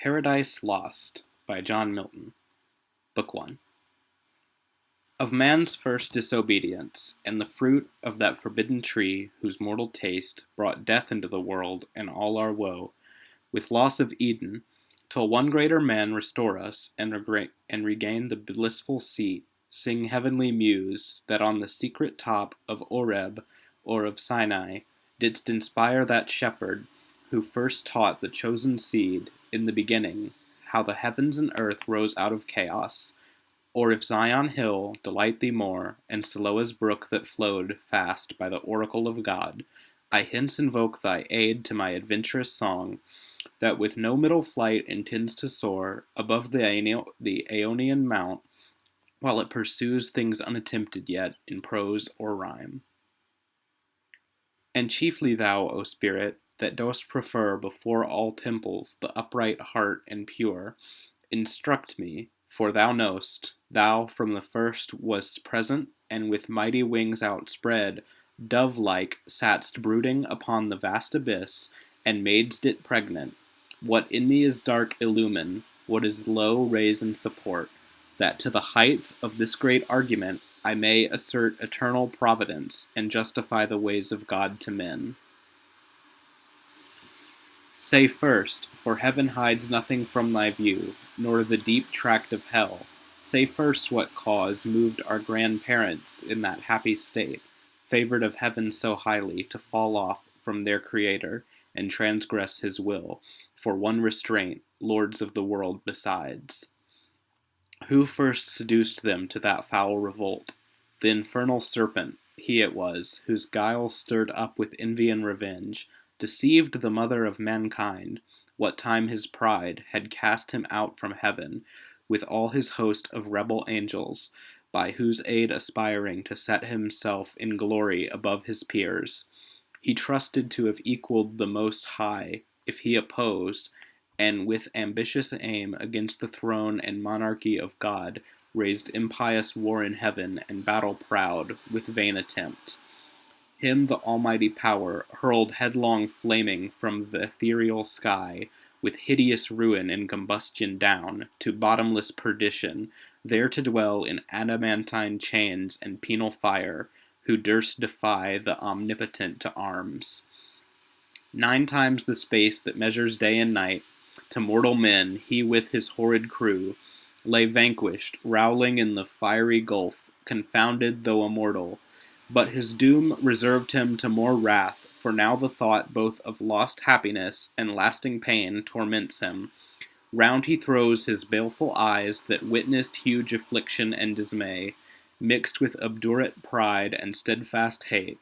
Paradise Lost by John Milton. Book 1. Of man's first disobedience, and the fruit of that forbidden tree whose mortal taste brought death into the world and all our woe, with loss of Eden, till one greater man restore us and regain the blissful seat, sing heavenly muse, that on the secret top of Oreb or of Sinai didst inspire that shepherd who first taught the chosen seed in the beginning how the heavens and earth rose out of chaos. Or if Zion hill delight thee more, and Siloa's brook that flowed fast by the oracle of God, I hence invoke thy aid to my adventurous song, that with no middle flight intends to soar above the Aeonian mount, while it pursues things unattempted yet in prose or rhyme. And chiefly thou, O Spirit, that dost prefer before all temples the upright heart and pure, instruct me, for thou know'st, thou from the first wast present, and with mighty wings outspread, dove-like satst brooding upon the vast abyss, and madest it pregnant. What in me is dark illumine, what is low raise and support, that to the height of this great argument I may assert eternal providence, and justify the ways of God to men. Say first, for heaven hides nothing from thy view, nor the deep tract of hell. Say first what cause moved our grandparents in that happy state, favored of heaven so highly, to fall off from their Creator, and transgress his will, for one restraint, lords of the world besides. Who first seduced them to that foul revolt? The infernal serpent, he it was, whose guile stirred up with envy and revenge, deceived the mother of mankind, what time his pride had cast him out from heaven, with all his host of rebel angels, by whose aid aspiring to set himself in glory above his peers. He trusted to have equalled the Most High, if he opposed, and with ambitious aim against the throne and monarchy of God, raised impious war in heaven, and battle proud, with vain attempt. Him the almighty power hurled headlong flaming from the ethereal sky, with hideous ruin and combustion down, to bottomless perdition, there to dwell in adamantine chains and penal fire, who durst defy the omnipotent to arms. 9 times the space that measures day and night, to mortal men he with his horrid crew lay vanquished, rowling in the fiery gulf, confounded though immortal. But his doom reserved him to more wrath, for now the thought both of lost happiness and lasting pain torments him. Round he throws his baleful eyes that witnessed huge affliction and dismay, mixed with obdurate pride and steadfast hate.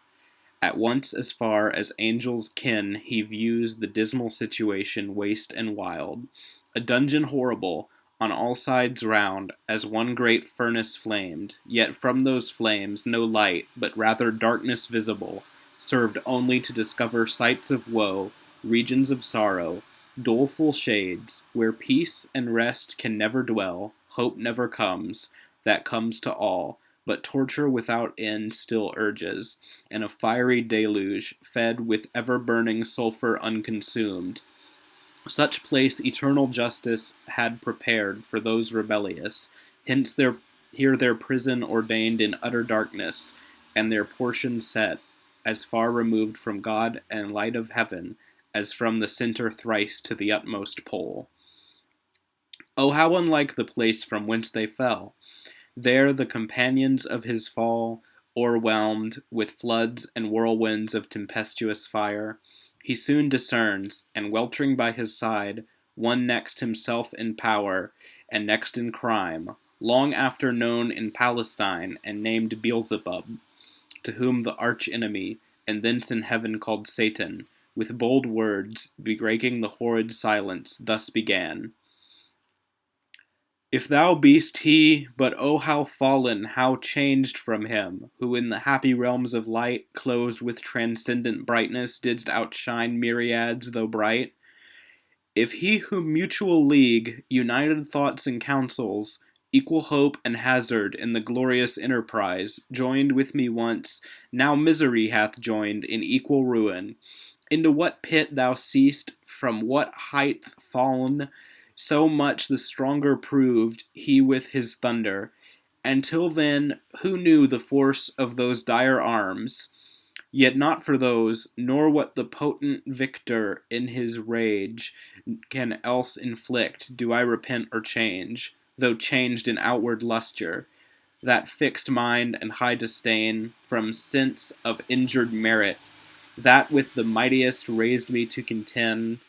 At once as far as angels ken he views the dismal situation waste and wild, a dungeon horrible, on all sides round, as one great furnace flamed, yet from those flames no light, but rather darkness visible, served only to discover sights of woe, regions of sorrow, doleful shades, where peace and rest can never dwell, hope never comes, that comes to all, but torture without end still urges, and a fiery deluge, fed with ever-burning sulphur unconsumed. Such place eternal justice had prepared for those rebellious, hence here their prison ordained in utter darkness, and their portion set, as far removed from God and light of heaven, as from the centre thrice to the utmost pole. Oh, how unlike the place from whence they fell! There the companions of his fall, o'erwhelmed with floods and whirlwinds of tempestuous fire, he soon discerns, and weltering by his side, one next himself in power, and next in crime, long after known in Palestine, and named Beelzebub, to whom the arch-enemy, and thence in heaven called Satan, with bold words, breaking the horrid silence, thus began: If thou be'st he, but oh how fallen, how changed from him, who in the happy realms of light, clothed with transcendent brightness, didst outshine myriads though bright. If he whom mutual league, united thoughts and counsels, equal hope and hazard in the glorious enterprise, joined with me once, now misery hath joined in equal ruin, into what pit thou seest, from what height fallen, So much the stronger proved he with his thunder. And till then, who knew the force of those dire arms? Yet not for those, nor what the potent victor in his rage can else inflict, do I repent or change, though changed in outward lustre, that fixed mind and high disdain from sense of injured merit, that with the mightiest raised me to contend,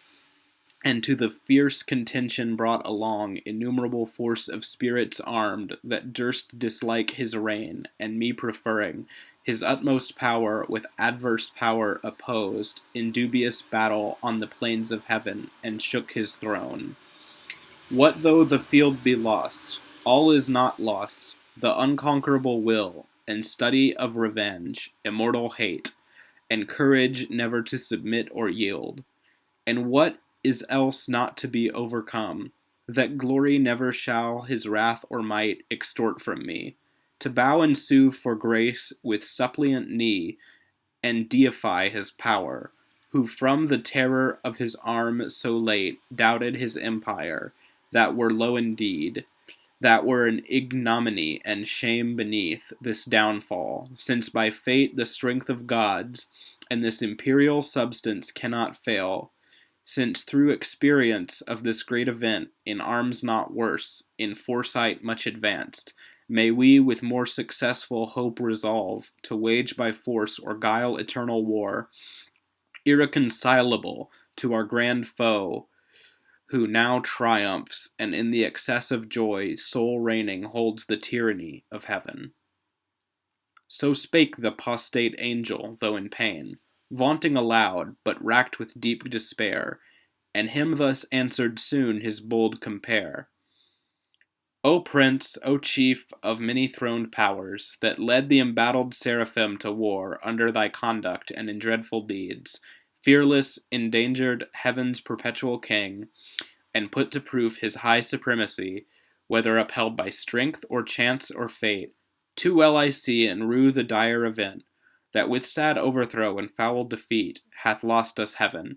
and to the fierce contention brought along innumerable force of spirits armed that durst dislike his reign, and me preferring his utmost power with adverse power opposed in dubious battle on the plains of heaven, and shook his throne. What though the field be lost? All is not lost. The unconquerable will, and study of revenge, immortal hate, and courage never to submit or yield. And what is else not to be overcome, that glory never shall his wrath or might extort from me, to bow and sue for grace with suppliant knee, and deify his power, who from the terror of his arm so late doubted his empire, that were low indeed, that were an ignominy and shame beneath this downfall, since by fate the strength of gods and this imperial substance cannot fail, since through experience of this great event, in arms not worse, in foresight much advanced, may we with more successful hope resolve to wage by force or guile eternal war, irreconcilable to our grand foe, who now triumphs, and in the excess of joy, sole reigning, holds the tyranny of heaven. So spake the postate angel, though in pain, vaunting aloud, but racked with deep despair, and him thus answered soon his bold compare. O Prince, O Chief of many-throned powers, that led the embattled seraphim to war under thy conduct and in dreadful deeds, fearless, endangered heaven's perpetual king, and put to proof his high supremacy, whether upheld by strength or chance or fate, too well I see and rue the dire event, that with sad overthrow and foul defeat hath lost us heaven.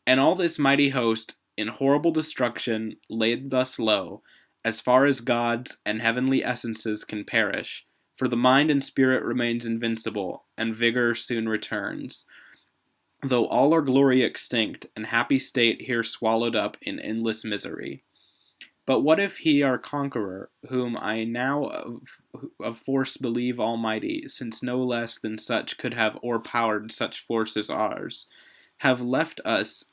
And all this mighty host, in horrible destruction, laid thus low, as far as gods and heavenly essences can perish, for the mind and spirit remains invincible, and vigor soon returns, though all our glory extinct, and happy state here swallowed up in endless misery. But what if he, our conqueror, whom I now of force believe almighty, since no less than such could have o'erpowered such force as ours, have left us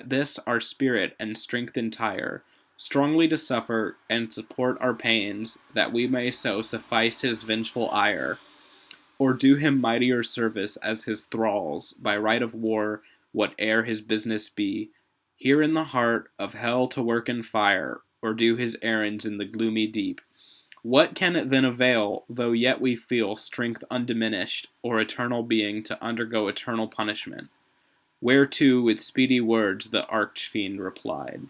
this our spirit and strength entire, strongly to suffer and support our pains, that we may so suffice his vengeful ire, or do him mightier service as his thralls, by right of war, whate'er his business be, here in the heart of hell to work in fire, or do his errands in the gloomy deep. What can it then avail, though yet we feel strength undiminished, or eternal being to undergo eternal punishment? Whereto with speedy words the archfiend replied,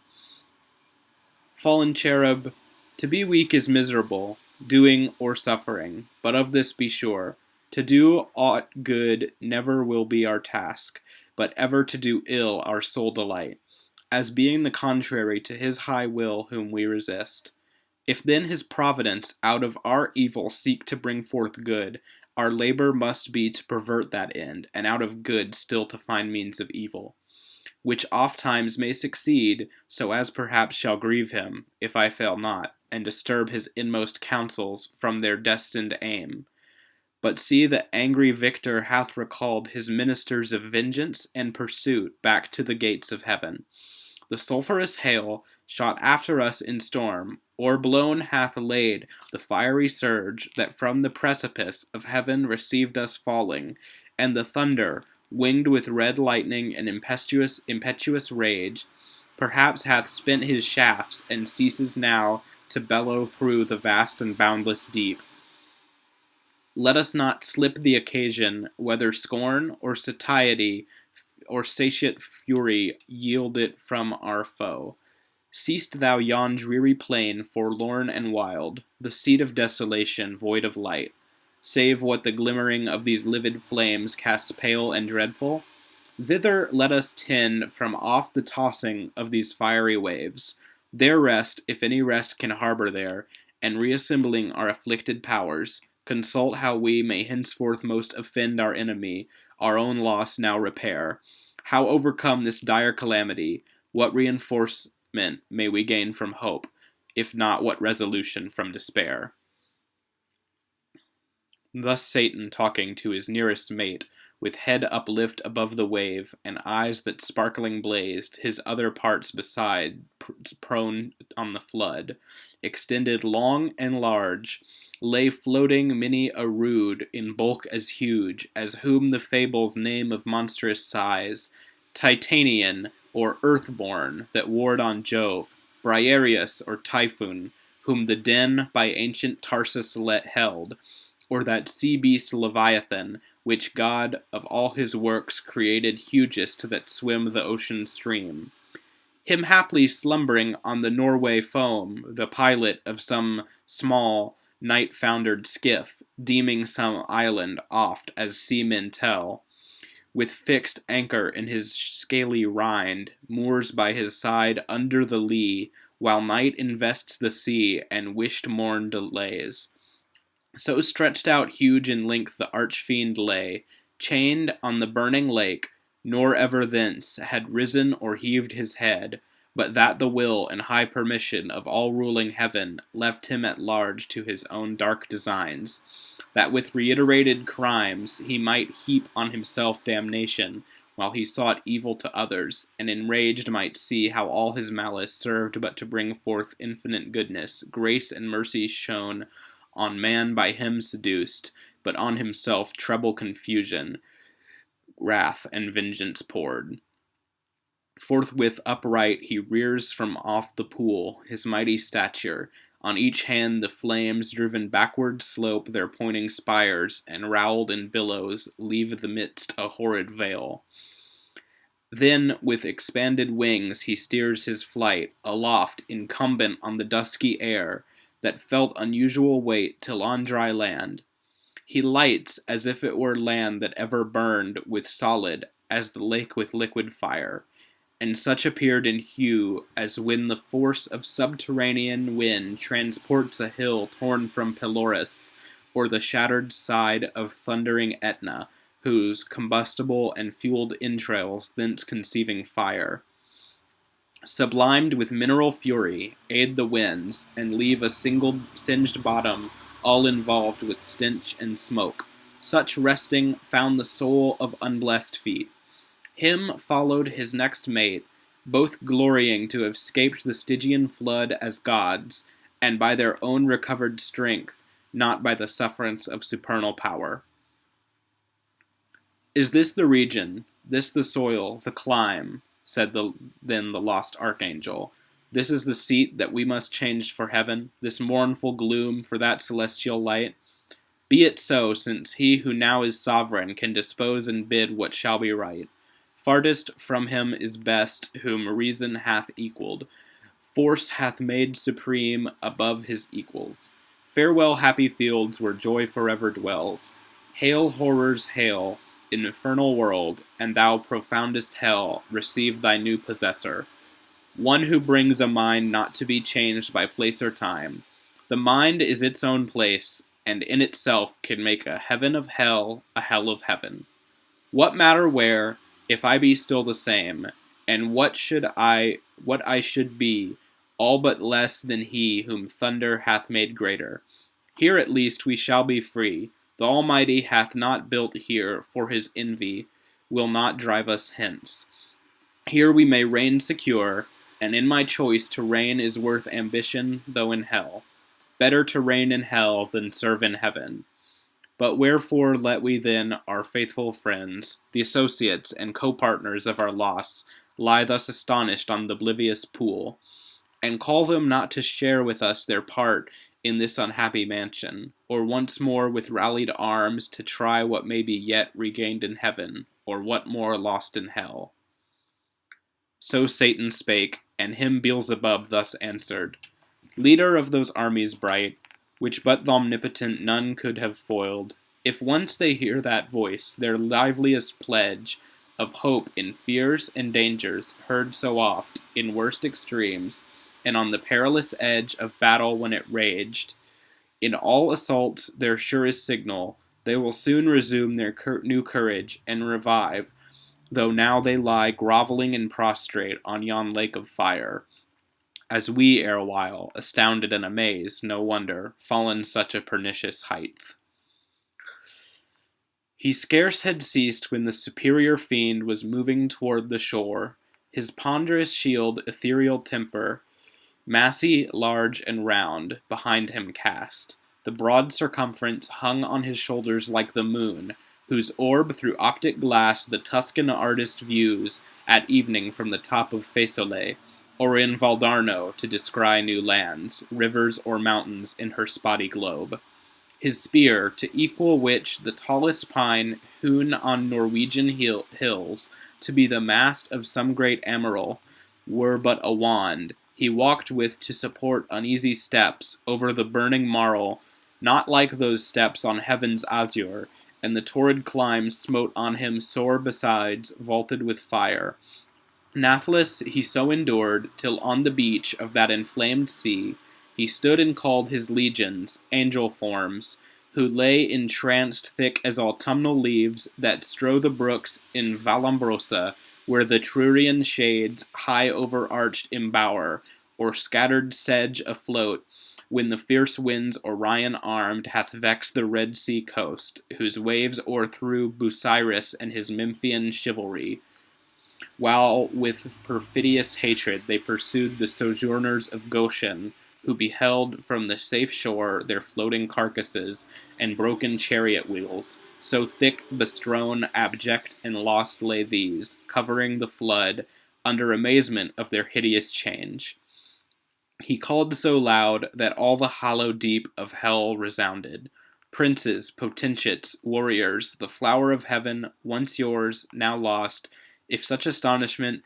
Fallen cherub, to be weak is miserable, doing or suffering, but of this be sure, to do aught good never will be our task, but ever to do ill our sole delight, as being the contrary to his high will whom we resist. If then his providence out of our evil seek to bring forth good, our labor must be to pervert that end, and out of good still to find means of evil, which oft times may succeed, so as perhaps shall grieve him, if I fail not, and disturb his inmost counsels from their destined aim. But see, the angry victor hath recalled his ministers of vengeance and pursuit back to the gates of heaven. The sulphurous hail, shot after us in storm, o'erblown hath laid the fiery surge that from the precipice of heaven received us falling, and the thunder, winged with red lightning and impetuous rage, perhaps hath spent his shafts and ceases now to bellow through the vast and boundless deep. Let us not slip the occasion, whether scorn or satiety or satiate fury yield it from our foe. Seest thou yon dreary plain, forlorn and wild, the seat of desolation, void of light, save what the glimmering of these livid flames casts pale and dreadful? Thither let us tend from off the tossing of these fiery waves, There rest, if any rest can harbor there, and reassembling our afflicted powers, consult how we may henceforth most offend our enemy, our own loss now repair. How overcome this dire calamity? What reinforcement may we gain from hope, if not what resolution from despair? Thus Satan talking to his nearest mate, with head uplift above the wave, and eyes that sparkling blazed, his other parts beside, prone on the flood, extended long and large, lay floating many a rood, in bulk as huge, as whom the fables name of monstrous size, Titanian, or earthborn, that warred on Jove, Briareus, or Typhoon, whom the den by ancient Tarsus let held, or that sea-beast Leviathan, which God of all his works created hugest that swim the ocean stream. Him haply slumbering on the Norway foam, the pilot of some small, night-foundered skiff, deeming some island oft, as seamen tell, with fixed anchor in his scaly rind, moors by his side under the lee, while night invests the sea, and wished morn delays. So stretched out huge in length the arch-fiend lay, chained on the burning lake, nor ever thence had risen or heaved his head, but that the will and high permission of all-ruling heaven left him at large to his own dark designs, that with reiterated crimes he might heap on himself damnation, while he sought evil to others, and enraged might see how all his malice served but to bring forth infinite goodness, grace and mercy shown on man by him seduced, but on himself treble confusion, wrath, and vengeance poured. Forthwith upright he rears from off the pool his mighty stature, on each hand the flames driven backward slope their pointing spires, and rowled in billows leave the midst a horrid veil. Then with expanded wings he steers his flight, aloft, incumbent on the dusky air, that felt unusual weight till on dry land he lights as if it were land that ever burned with solid as the lake with liquid fire, and such appeared in hue as when the force of subterranean wind transports a hill torn from Pelorus, or the shattered side of thundering Etna, whose combustible and fueled entrails thence conceiving fire. Sublimed with mineral fury, aid the winds, and leave a single singed bottom all involved with stench and smoke. Such resting found the soul of unblessed feet. Him followed his next mate, both glorying to have scaped the Stygian flood as gods, and by their own recovered strength, not by the sufferance of supernal power. Is this the region, this the soil, the clime, said then the lost archangel. This is the seat that we must change for heaven, this mournful gloom for that celestial light. Be it so, since he who now is sovereign can dispose and bid what shall be right. Farthest from him is best whom reason hath equalled. Force hath made supreme above his equals. Farewell happy fields where joy forever dwells. Hail horrors, hail, infernal world, and thou profoundest hell, receive thy new possessor. One who brings a mind not to be changed by place or time. The mind is its own place, and in itself can make a heaven of hell, a hell of heaven. What matter where, if I be still the same, and what I should be, all but less than he whom thunder hath made greater. Here at least we shall be free. The Almighty hath not built here for his envy, will not drive us hence. Here we may reign secure, and in my choice to reign is worth ambition, though in hell. Better to reign in hell than serve in heaven. But wherefore let we then our faithful friends, the associates and co-partners of our loss, lie thus astonished on the oblivious pool, and call them not to share with us their part in this unhappy mansion, or once more with rallied arms to try what may be yet regained in heaven, or what more lost in hell. So Satan spake, and him Beelzebub thus answered, Leader of those armies bright, which but th' omnipotent none could have foiled, if once they hear that voice, their liveliest pledge of hope in fears and dangers heard so oft, in worst extremes, and on the perilous edge of battle when it raged. In all assaults their surest signal, they will soon resume their new courage and revive, though now they lie groveling and prostrate on yon lake of fire. As we erewhile, astounded and amazed, no wonder, fallen such a pernicious height. He scarce had ceased when the superior fiend was moving toward the shore, his ponderous shield, ethereal temper, massy, large, and round, behind him cast. The broad circumference hung on his shoulders like the moon, whose orb through optic glass the Tuscan artist views at evening from the top of Faesulae, or in Valdarno to descry new lands, rivers, or mountains in her spotty globe. His spear, to equal which the tallest pine hewn on Norwegian hills, to be the mast of some great amiral, were but a wand, he walked with to support uneasy steps over the burning marl, not like those steps on heaven's azure, and the torrid clime smote on him sore besides, vaulted with fire. Nathless he so endured, till on the beach of that inflamed sea, he stood and called his legions, angel forms, who lay entranced thick as autumnal leaves that strow the brooks in Vallombrosa, where the Trurian shades high overarched embower, or scattered sedge afloat, when the fierce winds Orion armed hath vexed the Red Sea coast, whose waves o'erthrew Busiris and his Memphian chivalry, while with perfidious hatred they pursued the sojourners of Goshen, who beheld from the safe shore their floating carcasses and broken chariot wheels, so thick bestrown, abject, and lost lay these, covering the flood, under amazement of their hideous change. He called so loud that all the hollow deep of hell resounded. Princes, potentates, warriors, the flower of heaven, once yours, now lost, if such astonishment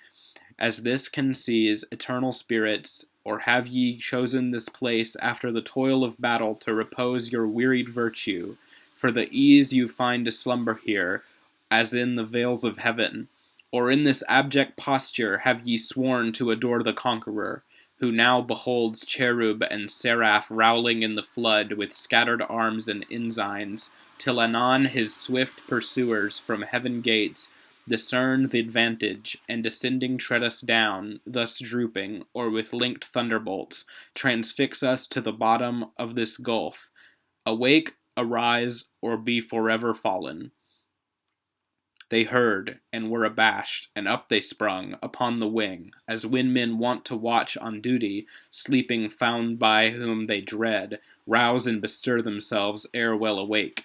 as this can seize eternal spirits, or have ye chosen this place after the toil of battle to repose your wearied virtue, for the ease you find to slumber here, as in the vales of heaven? Or in this abject posture have ye sworn to adore the conqueror, who now beholds cherub and seraph rowling in the flood with scattered arms and ensigns, till anon his swift pursuers from heaven gates discern the advantage, and descending tread us down, thus drooping, or with linked thunderbolts, transfix us to the bottom of this gulf. Awake, arise, or be forever fallen. They heard, and were abashed, and up they sprung, upon the wing, as when men wont to watch on duty, sleeping found by whom they dread, rouse and bestir themselves ere well awake.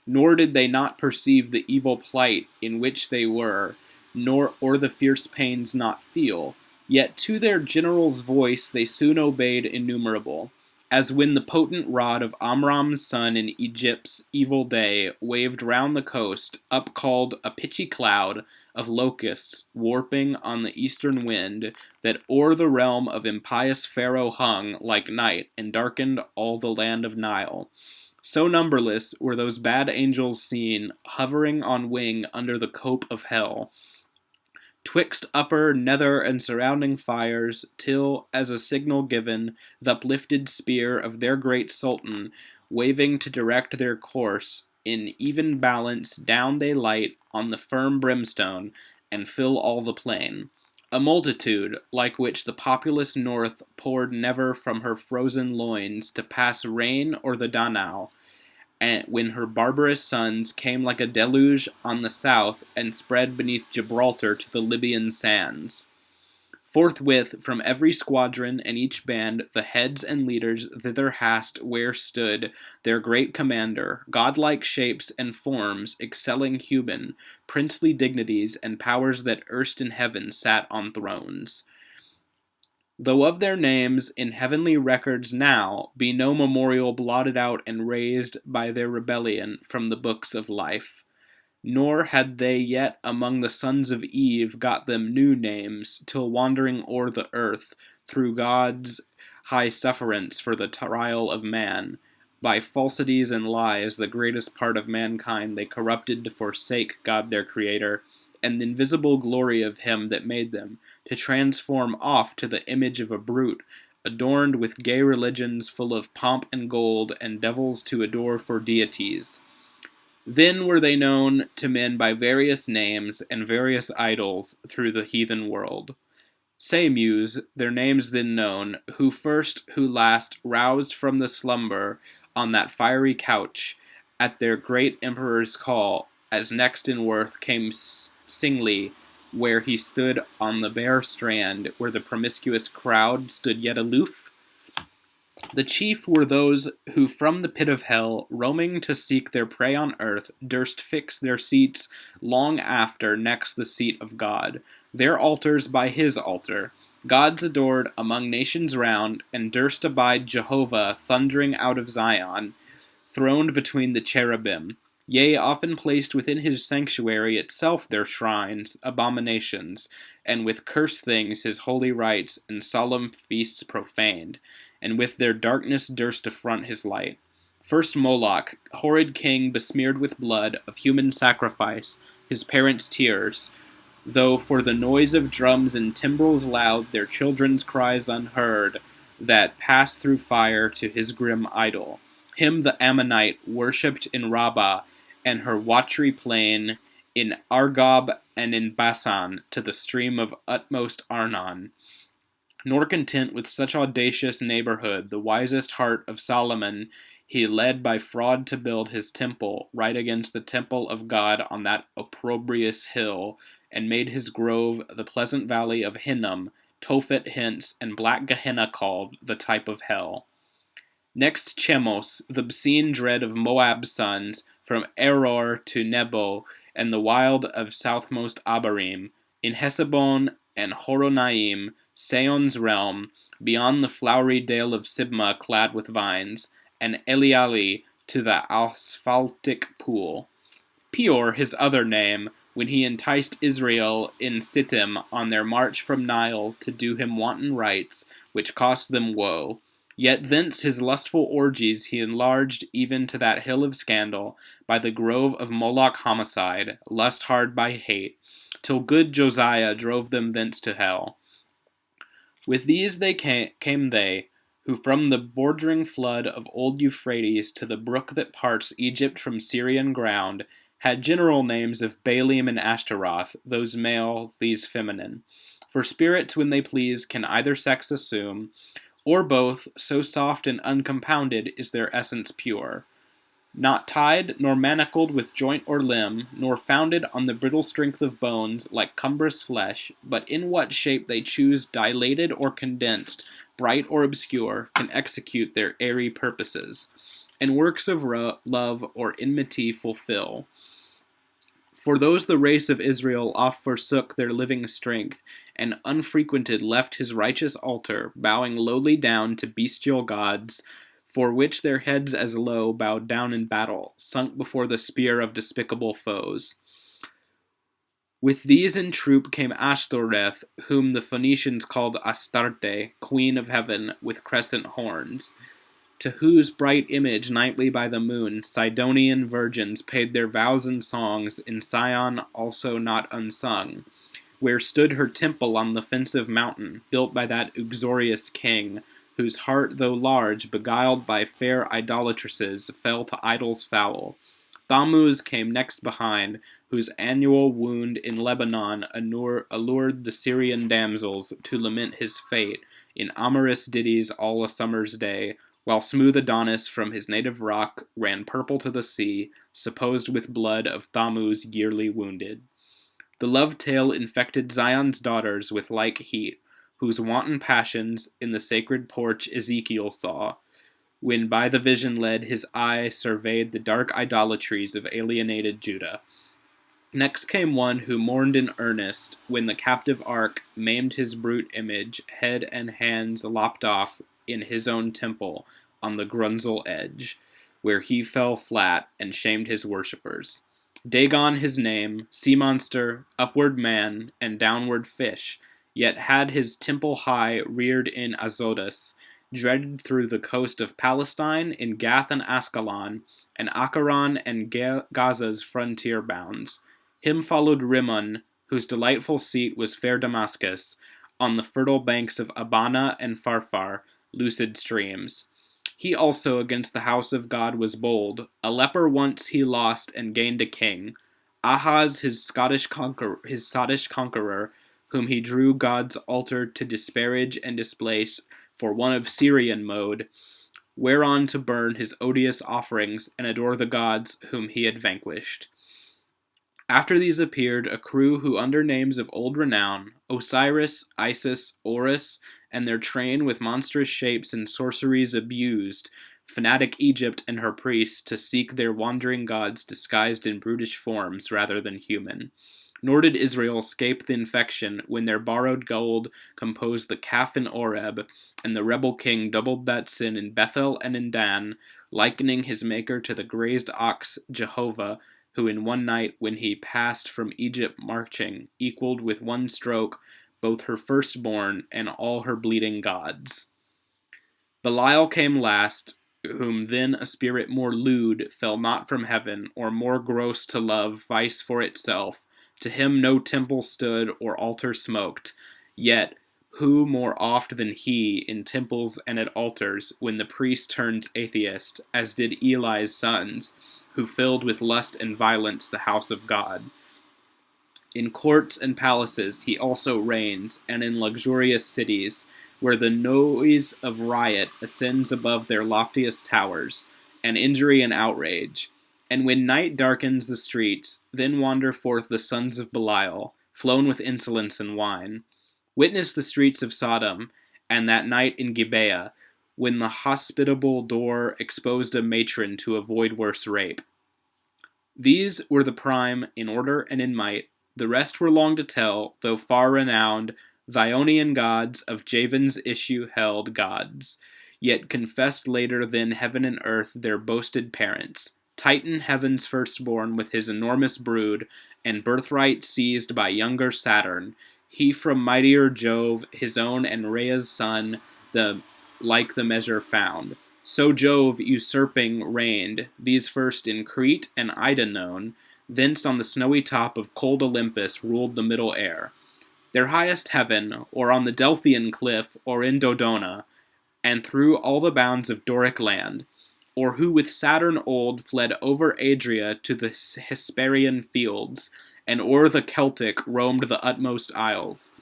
Nor did they not perceive the evil plight in which they were, nor or the fierce pains not feel, yet to their general's voice they soon obeyed innumerable, as when the potent rod of Amram's son in Egypt's evil day waved round the coast, upcalled a pitchy cloud of locusts warping on the eastern wind, that o'er the realm of impious Pharaoh hung like night, and darkened all the land of Nile. So numberless were those bad angels seen, hovering on wing under the cope of hell, twixt upper, nether, and surrounding fires, till, as a signal given, th' uplifted spear of their great Sultan, waving to direct their course, in even balance down they light on the firm brimstone, and fill all the plain. A multitude, like which the populous north poured never from her frozen loins to pass Rain or the Danau, and when her barbarous sons came like a deluge on the south, and spread beneath Gibraltar to the Libyan sands. Forthwith, from every squadron and each band, the heads and leaders thither hast where stood their great commander, godlike shapes and forms excelling human, princely dignities and powers that erst in heaven sat on thrones. Though of their names in heavenly records now be no memorial blotted out and razed by their rebellion from the books of life, nor had they yet among the sons of Eve got them new names, till wandering o'er the earth, through God's high sufferance for the trial of man, by falsities and lies the greatest part of mankind they corrupted to forsake God their Creator, and the invisible glory of him that made them, to transform oft to the image of a brute, adorned with gay religions full of pomp and gold, and devils to adore for deities. Then were they known to men by various names and various idols through the heathen world. Say, Muse, their names then known, who first, who last, roused from the slumber on that fiery couch, at their great emperor's call, as next in worth came singly, where he stood on the bare strand, where the promiscuous crowd stood yet aloof? The chief were those who from the pit of hell, roaming to seek their prey on earth, durst fix their seats long after next the seat of God, their altars by his altar, gods adored among nations round, and durst abide Jehovah thundering out of Zion, throned between the cherubim, yea, often placed within his sanctuary itself their shrines, abominations, and with cursed things his holy rites and solemn feasts profaned, and with their darkness durst affront his light. First Moloch, horrid king besmeared with blood of human sacrifice, his parents' tears, though for the noise of drums and timbrels loud their children's cries unheard, that passed through fire to his grim idol. Him the Ammonite worshipped in Rabbah, and her watery plain, in Argob and in Basan, to the stream of utmost Arnon. Nor content with such audacious neighborhood, the wisest heart of Solomon he led by fraud to build his temple right against the temple of God on that opprobrious hill, and made his grove the pleasant valley of Hinnom, Tophet hence, and black Gehenna called, the type of hell. Next Chemos, the obscene dread of Moab's sons, from Eror to Nebo, and the wild of southmost Abarim, in Hesebon and Horonaim, Seon's realm, beyond the flowery dale of Sibma clad with vines, and Eliali to the asphaltic pool. Peor, his other name, when he enticed Israel in Sittim on their march from Nile to do him wanton rites, which cost them woe. Yet thence his lustful orgies he enlarged even to that hill of scandal, by the grove of Moloch homicide, lust hard by hate, till good Josiah drove them thence to hell. With these they came they, who from the bordering flood of old Euphrates to the brook that parts Egypt from Syrian ground, had general names of Baalim and Ashtaroth, those male, these feminine. For spirits when they please can either sex assume, or both, so soft and uncompounded is their essence pure. Not tied, nor manacled with joint or limb, nor founded on the brittle strength of bones, like cumbrous flesh, but in what shape they choose, dilated or condensed, bright or obscure, can execute their airy purposes, and works of love or enmity fulfill. For those the race of Israel oft forsook their living strength, and unfrequented left his righteous altar, bowing lowly down to bestial gods, for which their heads as low bowed down in battle, sunk before the spear of despicable foes. With these in troop came Ashtoreth, whom the Phoenicians called Astarte, queen of heaven, with crescent horns, to whose bright image nightly by the moon Sidonian virgins paid their vows and songs, in Sion also not unsung, where stood her temple on the offensive mountain, built by that uxorious king, whose heart, though large, beguiled by fair idolatresses, fell to idols foul. Thammuz came next behind, whose annual wound in Lebanon allured the Syrian damsels to lament his fate in amorous ditties all a summer's day, while smooth Adonis from his native rock ran purple to the sea, supposed with blood of Thammuz yearly wounded. The love tale infected Zion's daughters with like heat, whose wanton passions in the sacred porch Ezekiel saw, when by the vision led his eye surveyed the dark idolatries of alienated Judah. Next came one who mourned in earnest, when the captive ark maimed his brute image, head and hands lopped off in his own temple on the Grunzel edge, where he fell flat and shamed his worshippers. Dagon his name, sea monster, upward man, and downward fish, yet had his temple high reared in Azotus, dreaded through the coast of Palestine, in Gath and Ascalon, and Acharon and Gaza's frontier bounds. Him followed Rimmon, whose delightful seat was fair Damascus, on the fertile banks of Abana and Pharphar, lucid streams. He also against the house of God was bold. A leper once he lost and gained a king. Ahaz, his Sottish conqueror, whom he drew God's altar to disparage and displace for one of Syrian mode, whereon to burn his odious offerings and adore the gods whom he had vanquished. After these appeared a crew who under names of old renown, Osiris, Isis, Horus, and their train with monstrous shapes and sorceries abused, fanatic Egypt and her priests to seek their wandering gods disguised in brutish forms rather than human. Nor did Israel escape the infection when their borrowed gold composed the calf in Oreb, and the rebel king doubled that sin in Bethel and in Dan, likening his maker to the grazed ox Jehovah, who in one night when he passed from Egypt marching, equaled with one stroke both her firstborn and all her bleeding gods. Belial came last, whom then a spirit more lewd fell not from heaven, or more gross to love vice for itself. To him no temple stood or altar smoked, yet who more oft than he in temples and at altars, when the priest turns atheist, as did Eli's sons, who filled with lust and violence the house of God. In courts and palaces he also reigns, and in luxurious cities, where the noise of riot ascends above their loftiest towers, and injury and outrage. And when night darkens the streets, then wander forth the sons of Belial, flown with insolence and wine. Witness the streets of Sodom, and that night in Gibeah, when the hospitable door exposed a matron to avoid worse rape. These were the prime, in order and in might. The rest were long to tell, though far renowned, Ionian gods of Javan's issue held gods, yet confessed later than heaven and earth their boasted parents. Titan, heaven's firstborn, with his enormous brood, and birthright seized by younger Saturn, he from mightier Jove, his own and Rhea's son, like the measure found. So Jove usurping reigned, these first in Crete and Ida known, thence on the snowy top of cold Olympus ruled the middle air. Their highest heaven, or on the Delphian cliff, or in Dodona, and through all the bounds of Doric land, or who with Saturn old fled over Adria to the Hesperian fields, and o'er the Celtic roamed the utmost isles.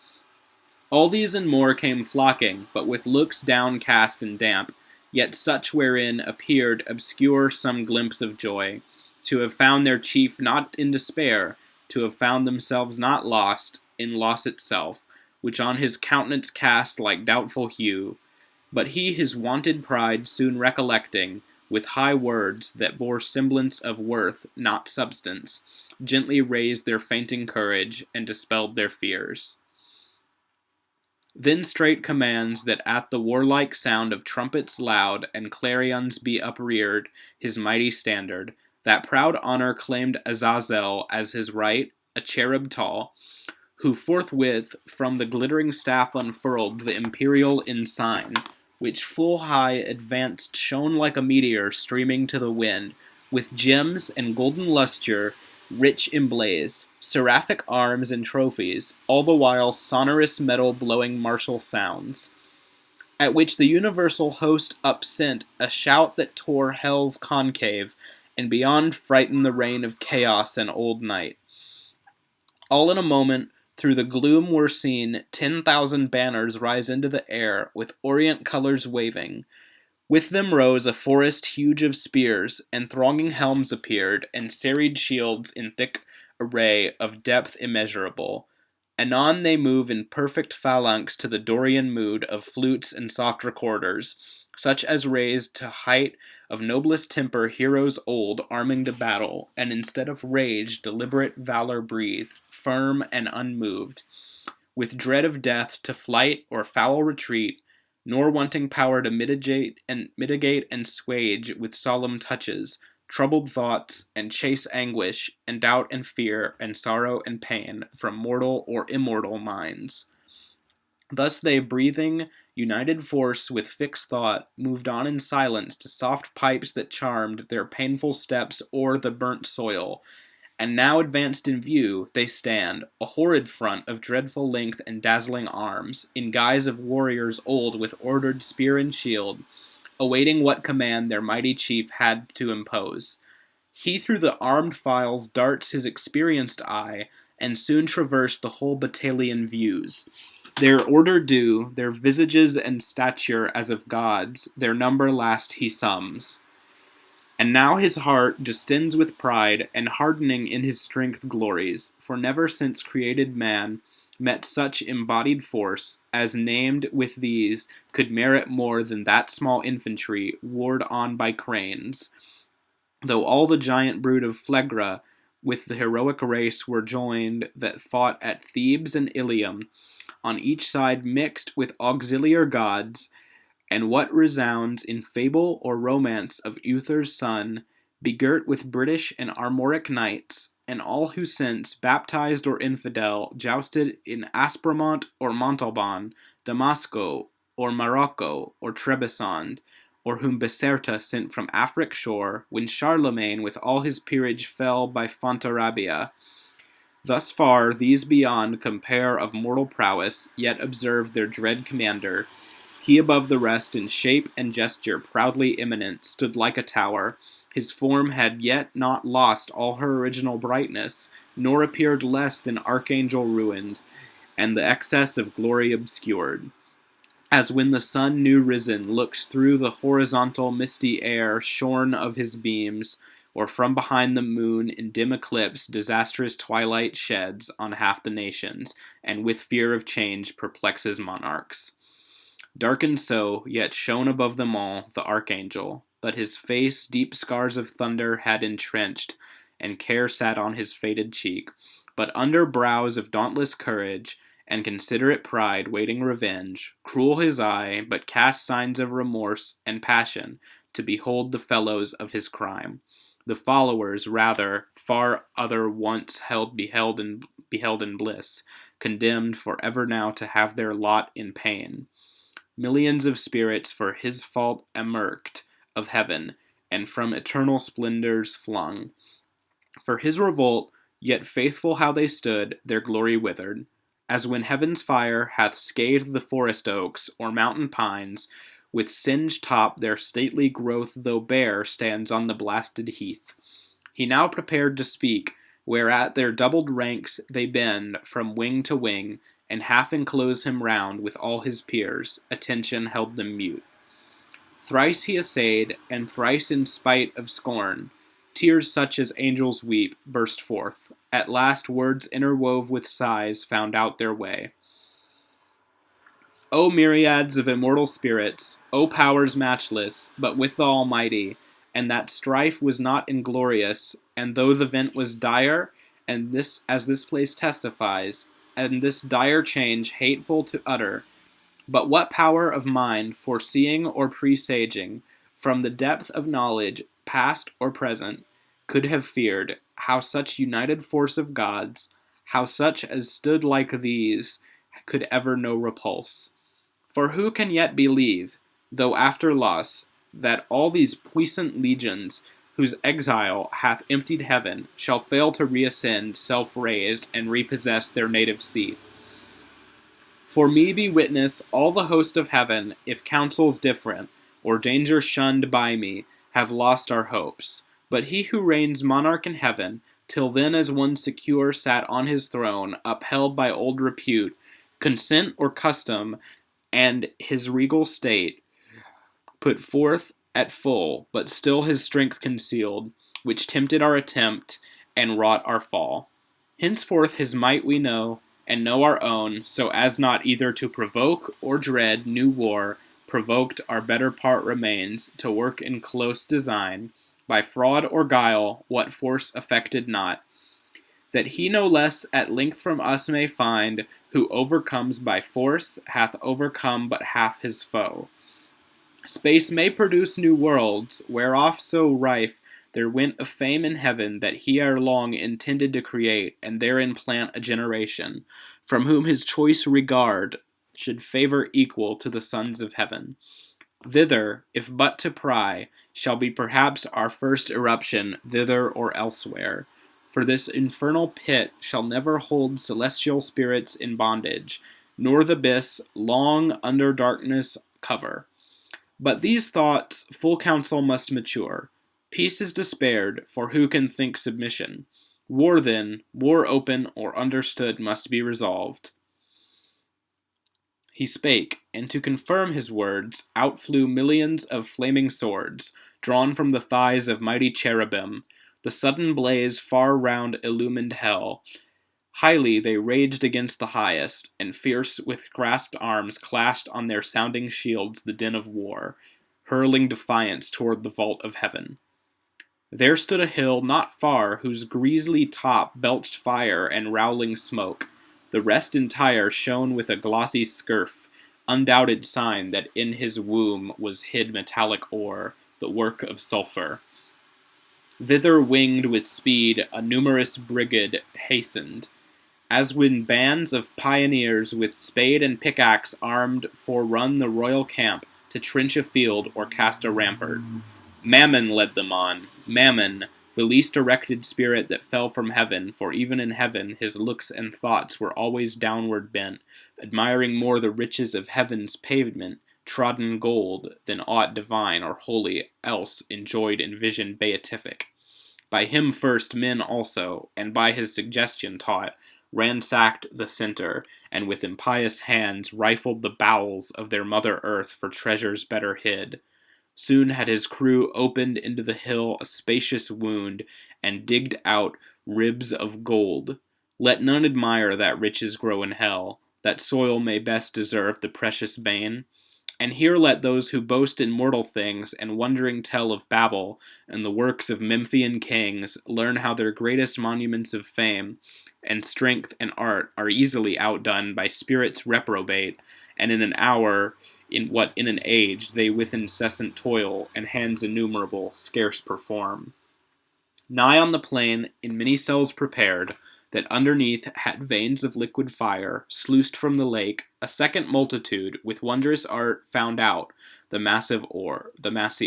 All these and more came flocking, but with looks downcast and damp, yet such wherein appeared obscure some glimpse of joy, to have found their chief not in despair, to have found themselves not lost in loss itself, which on his countenance cast like doubtful hue. But he his wonted pride soon recollecting, with high words that bore semblance of worth, not substance, gently raised their fainting courage, and dispelled their fears. Then straight commands that at the warlike sound of trumpets loud and clarions be upreared his mighty standard. That proud honor claimed Azazel as his right, a cherub tall, who forthwith from the glittering staff unfurled the imperial ensign, which full high advanced shone like a meteor streaming to the wind, with gems and golden lustre rich emblazed, seraphic arms and trophies, all the while sonorous metal blowing martial sounds. At which the universal host upsent a shout that tore hell's concave, and beyond frightened the reign of chaos and old night. All in a moment, through the gloom were seen 10,000 banners rise into the air, with orient colors waving. With them rose a forest huge of spears, and thronging helms appeared, and serried shields in thick array of depth immeasurable. Anon they move in perfect phalanx to the Dorian mood of flutes and soft recorders, such as raised to height of noblest temper heroes old arming to battle, and instead of rage deliberate valor breathe, firm and unmoved, with dread of death to flight or foul retreat, nor wanting power to mitigate and swage with solemn touches troubled thoughts, and chase anguish, and doubt and fear, and sorrow and pain from mortal or immortal minds. Thus they, breathing united force with fixed thought, moved on in silence to soft pipes that charmed their painful steps o'er the burnt soil, And now advanced in view, they stand, a horrid front of dreadful length and dazzling arms, in guise of warriors old with ordered spear and shield, awaiting what command their mighty chief had to impose. He through the armed files darts his experienced eye, and soon traversed the whole battalion views. Their order due, their visages and stature as of gods, their number last he sums. And now his heart distends with pride, and hardening in his strength glories, for never since created man met such embodied force, as named with these could merit more than that small infantry warred on by cranes. Though all the giant brood of Phlegra with the heroic race were joined that fought at Thebes and Ilium, on each side mixed with auxiliar gods, and what resounds in fable or romance of Uther's son, begirt with British and Armoric knights, and all who since, baptized or infidel, jousted in Aspremont or Montalban, Damasco or Morocco or Trebisond, or whom Biserta sent from Afric shore, when Charlemagne with all his peerage fell by Fontarabia. Thus far, these beyond compare of mortal prowess, yet observe their dread commander. He above the rest in shape and gesture proudly imminent stood like a tower. His form had yet not lost all her original brightness, nor appeared less than archangel ruined, and the excess of glory obscured. As when the sun new risen looks through the horizontal misty air shorn of his beams, or from behind the moon in dim eclipse disastrous twilight sheds on half the nations, and with fear of change perplexes monarchs. Darkened so, yet shone above them all the archangel, but his face deep scars of thunder had entrenched, and care sat on his faded cheek, but under brows of dauntless courage, and considerate pride waiting revenge, cruel his eye, but cast signs of remorse and passion to behold the fellows of his crime. The followers, rather, far other once beheld in bliss, condemned for ever now to have their lot in pain. Millions of spirits for his fault emerked of heaven, and from eternal splendors flung. For his revolt, yet faithful how they stood, their glory withered, as when heaven's fire hath scathed the forest oaks, or mountain pines, with singed top their stately growth though bare stands on the blasted heath. He now prepared to speak, whereat their doubled ranks they bend from wing to wing, and half enclose him round with all his peers. Attention held them mute. Thrice he essayed, and thrice in spite of scorn, tears such as angels weep burst forth. At last words interwove with sighs found out their way. O myriads of immortal spirits, O powers matchless, but with the Almighty, and that strife was not inglorious, and though the vent was dire, and this, as this place testifies, and this dire change hateful to utter, but what power of mind, foreseeing or presaging, from the depth of knowledge, past or present, could have feared, how such united force of gods, how such as stood like these, could ever know repulse? For who can yet believe, though after loss, that all these puissant legions, whose exile hath emptied heaven, shall fail to reascend, self-raised, and repossess their native seat? For me be witness all the host of heaven, if counsels different, or danger shunned by me, have lost our hopes. But he who reigns monarch in heaven, till then as one secure sat on his throne, upheld by old repute, consent or custom, and his regal state, put forth at full, but still his strength concealed, which tempted our attempt, and wrought our fall. Henceforth his might we know, and know our own, so as not either to provoke or dread new war, provoked our better part remains, to work in close design, by fraud or guile, what force affected not, that he no less at length from us may find, who overcomes by force, hath overcome but half his foe. Space may produce new worlds, whereof so rife there went a fame in heaven that he ere long intended to create, and therein plant a generation, from whom his choice regard should favor equal to the sons of heaven. Thither, if but to pry, shall be perhaps our first eruption, thither or elsewhere. For this infernal pit shall never hold celestial spirits in bondage, nor the abyss long under darkness cover. But these thoughts full counsel must mature. Peace is despaired, for who can think submission? War then, war open or understood must be resolved. He spake, and to confirm his words, out flew millions of flaming swords, drawn from the thighs of mighty cherubim. The sudden blaze far round illumined hell. Highly they raged against the highest, and fierce with grasped arms clashed on their sounding shields the din of war, hurling defiance toward the vault of heaven. There stood a hill not far, whose grisly top belched fire and rowling smoke. The rest entire shone with a glossy scurf, undoubted sign that in his womb was hid metallic ore, the work of sulphur. Thither winged with speed a numerous brigade hastened, as when bands of pioneers with spade and pickaxe armed forerun the royal camp to trench a field or cast a rampart. Mammon led them on, Mammon, the least erected spirit that fell from heaven, for even in heaven his looks and thoughts were always downward bent, admiring more the riches of heaven's pavement, trodden gold, than aught divine or holy else enjoyed in vision beatific. By him first men also, and by his suggestion taught, ransacked the center, and with impious hands rifled the bowels of their mother earth for treasures better hid. Soon had his crew opened into the hill a spacious wound, and digged out ribs of gold. Let none admire that riches grow in hell, that soil may best deserve the precious bane. And here let those who boast in mortal things, and wondering tell of Babel, and the works of Memphian kings, learn how their greatest monuments of fame, and strength and art are easily outdone by spirits reprobate, and in an hour, in what in an age they with incessant toil, and hands innumerable, scarce perform. Nigh on the plain, in many cells prepared, that underneath had veins of liquid fire, sluiced from the lake, a second multitude, with wondrous art, found out the massy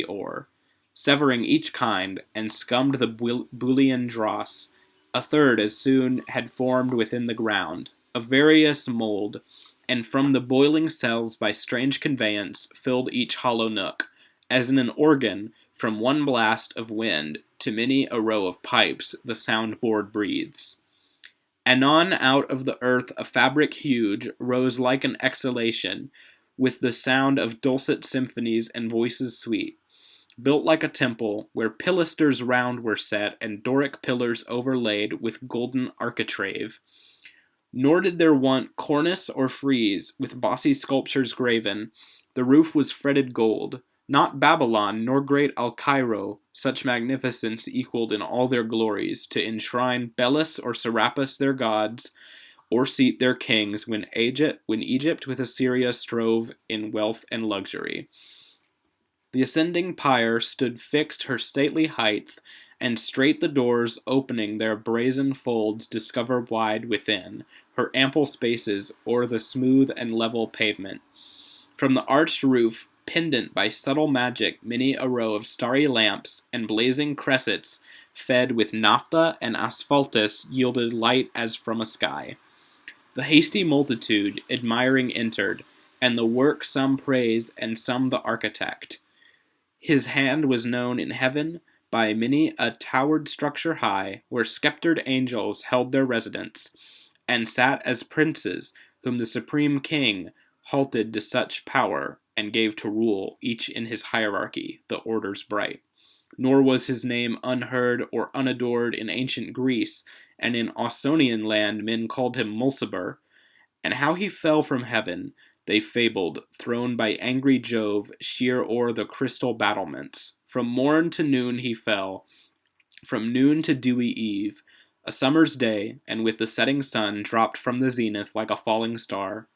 ore, severing each kind, and scummed the Boolean dross. A third as soon had formed within the ground, of various mould, and from the boiling cells by strange conveyance filled each hollow nook, as in an organ, from one blast of wind to many a row of pipes the sound-board breathes. Anon out of the earth a fabric huge rose like an exhalation, with the sound of dulcet symphonies and voices sweet, built like a temple, where pilasters round were set, and Doric pillars overlaid with golden architrave. Nor did there want cornice or frieze, with bossy sculptures graven. The roof was fretted gold. Not Babylon, nor great Al-Cairo, such magnificence equaled in all their glories, to enshrine Belus or Serapis their gods, or seat their kings, when Egypt with Assyria strove in wealth and luxury. The ascending pyre stood fixed her stately height, and straight the doors opening their brazen folds discover wide within her ample spaces o'er the smooth and level pavement. From the arched roof, pendant by subtle magic, many a row of starry lamps and blazing cressets, fed with naphtha and asphaltus, yielded light as from a sky. The hasty multitude, admiring, entered, and the work some praise and some the architect. His hand was known in heaven by many a towered structure high, where sceptred angels held their residence, and sat as princes, whom the supreme king halted to such power, and gave to rule, each in his hierarchy, the orders bright. Nor was his name unheard or unadored in ancient Greece, and in Ausonian land men called him Mulciber. And how he fell from heaven, they fabled, thrown by angry Jove sheer o'er the crystal battlements. From morn to noon he fell, from noon to dewy eve, a summer's day, and with the setting sun dropped from the zenith like a falling star.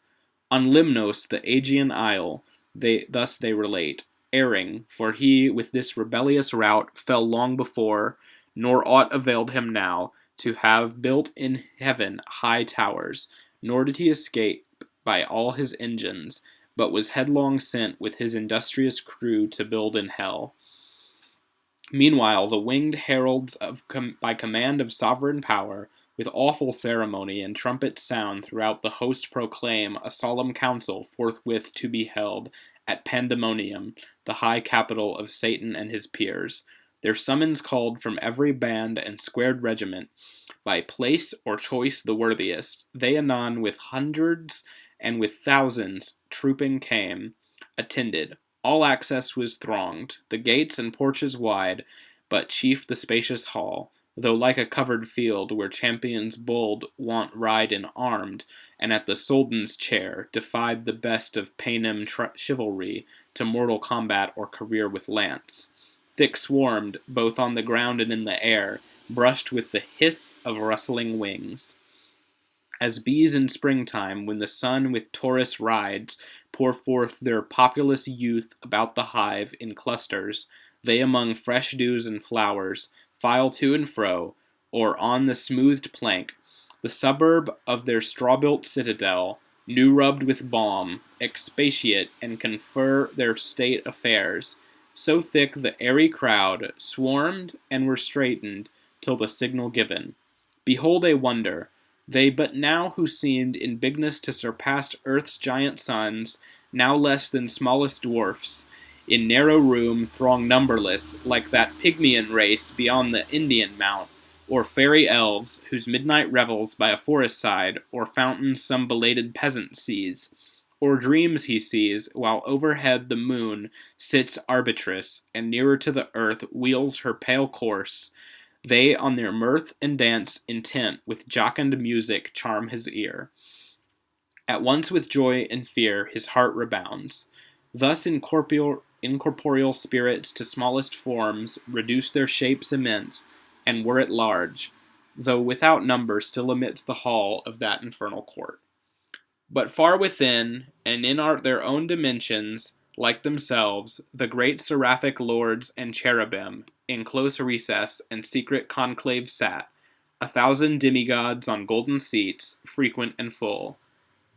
On Limnos, the Aegean isle, thus they relate, erring, for he with this rebellious rout fell long before, nor aught availed him now, to have built in heaven high towers, nor did he escape by all his engines, but was headlong sent with his industrious crew to build in hell. Meanwhile, the winged heralds by command of sovereign power, with awful ceremony and trumpets sound throughout the host proclaim a solemn council forthwith to be held at Pandemonium, the high capital of Satan and his peers. Their summons called from every band and squared regiment, by place or choice the worthiest, they anon with hundreds and with thousands trooping came, attended. All access was thronged, the gates and porches wide, but chief the spacious hall, though like a covered field where champions bold wont ride in armed, and at the Soldan's chair defied the best of Paynim chivalry to mortal combat or career with lance. Thick swarmed, both on the ground and in the air, brushed with the hiss of rustling wings. As bees in springtime, when the sun with Taurus rides, pour forth their populous youth about the hive in clusters, they among fresh dews and flowers file to and fro, or on the smoothed plank, the suburb of their straw-built citadel, new rubbed with balm, expatiate and confer their state affairs. So thick the airy crowd swarmed and were straitened till the signal given. Behold a wonder! They but now who seemed in bigness to surpass earth's giant sons, now less than smallest dwarfs, in narrow room throng numberless, like that Pygmean race beyond the Indian mount, or fairy elves, whose midnight revels by a forest side, or fountains some belated peasant sees, or dreams he sees, while overhead the moon sits arbitress, and nearer to the earth wheels her pale course. They on their mirth and dance intent with jocund music charm his ear. At once with joy and fear his heart rebounds. Thus incorporeal spirits to smallest forms reduce their shapes immense, and were at large, though without number still amidst the hall of that infernal court. But far within, and in their own dimensions, like themselves, the great seraphic lords and cherubim, in close recess and secret conclave sat, 1,000 demigods on golden seats, frequent and full.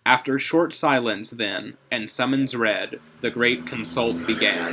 After short silence, then, and summons read, the great consult began.